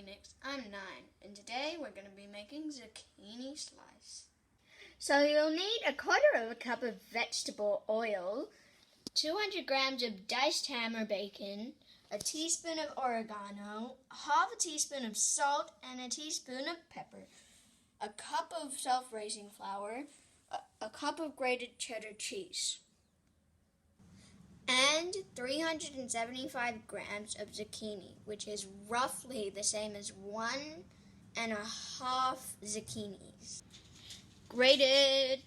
Phoenix. I'm 9, and today we're going to be making zucchini slice. So you'll need 1/4 cup of vegetable oil, 200 grams of diced ham or bacon, a teaspoon of oregano, 1/2 teaspoon of salt, and a teaspoon of pepper, a cup of self-raising flour, a cup of grated cheddar cheese, and 375 grams of zucchini, which is roughly the same as 1.5 zucchinis, grated,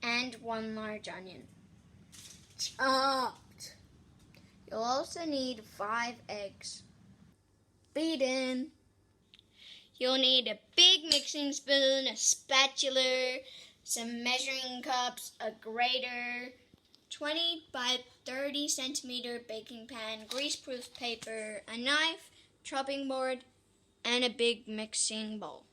and 1 large onion, chopped. You'll also need 5 eggs, beaten. You'll need a big mixing spoon, a spatula, some measuring cups, a grater, 20 by 30 centimeter baking pan, greaseproof paper, a knife, chopping board, and a big mixing bowl.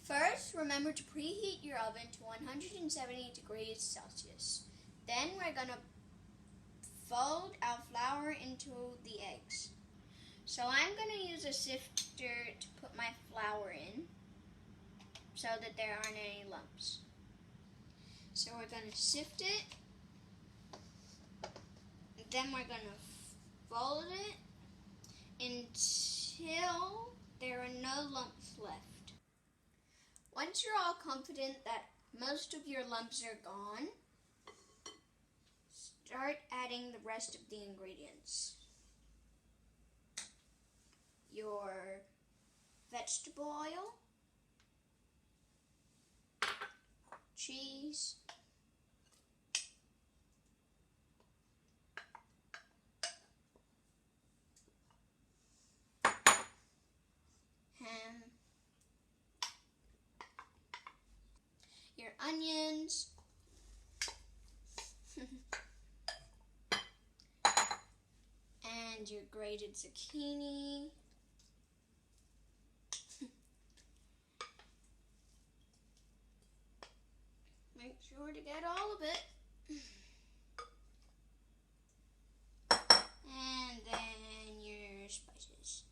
First, remember to preheat your oven to 170 degrees Celsius. Then we're going to fold our flour into the eggs. So I'm going to use a sifter to put my flour in so that there aren't any lumps. So we're going to sift it. Then we're going to fold it until there are no lumps left. Once you're all confident that most of your lumps are gone, start adding the rest of the ingredients. Your vegetable oil, cheese, ham, your onions, and your grated zucchini. Make sure to get all of it. And then your spices.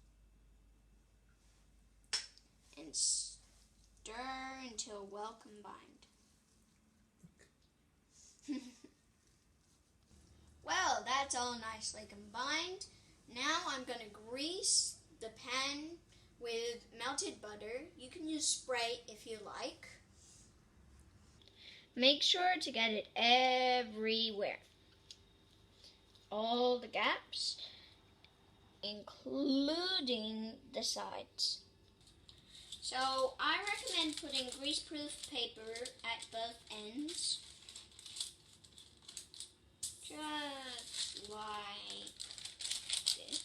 And stir until well combined. Well, that's all nicely combined. Now I'm going to grease the pan with melted butter. You can use spray if you like. Make sure to get it everywhere. All the gaps, including the sides. So I recommend putting greaseproof paper at both ends. Just like this.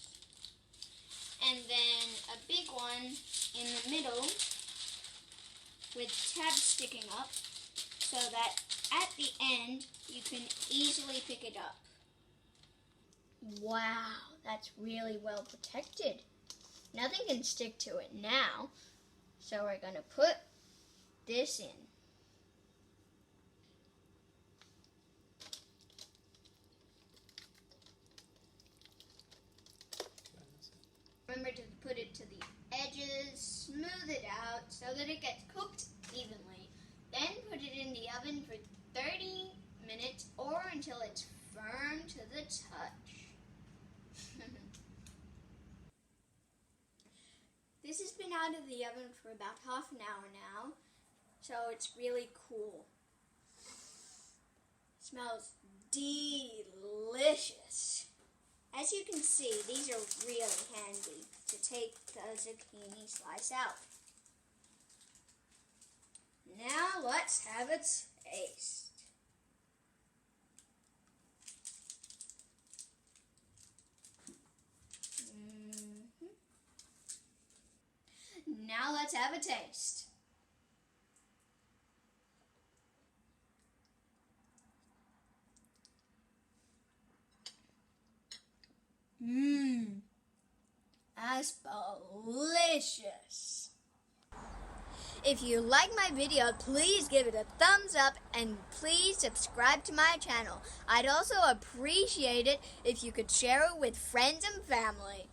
And then a big one in the middle with tabs sticking up, so that at the end you can easily pick it up. Wow, that's really well protected. Nothing can stick to it now, so we're going to put this in. Remember to put it to the edges, smooth it out so that it gets cooked evenly. Then put it in the oven for 30 minutes or until it's firm to the touch. This has been out of the oven for about half an hour now, so it's really cool. It smells delicious. As you can see, these are really handy to take the zucchini slice out. Now let's have a taste. Now let's have a taste. That's delicious. If you like my video, please give it a thumbs up and please subscribe to my channel. I'd also appreciate it if you could share it with friends and family.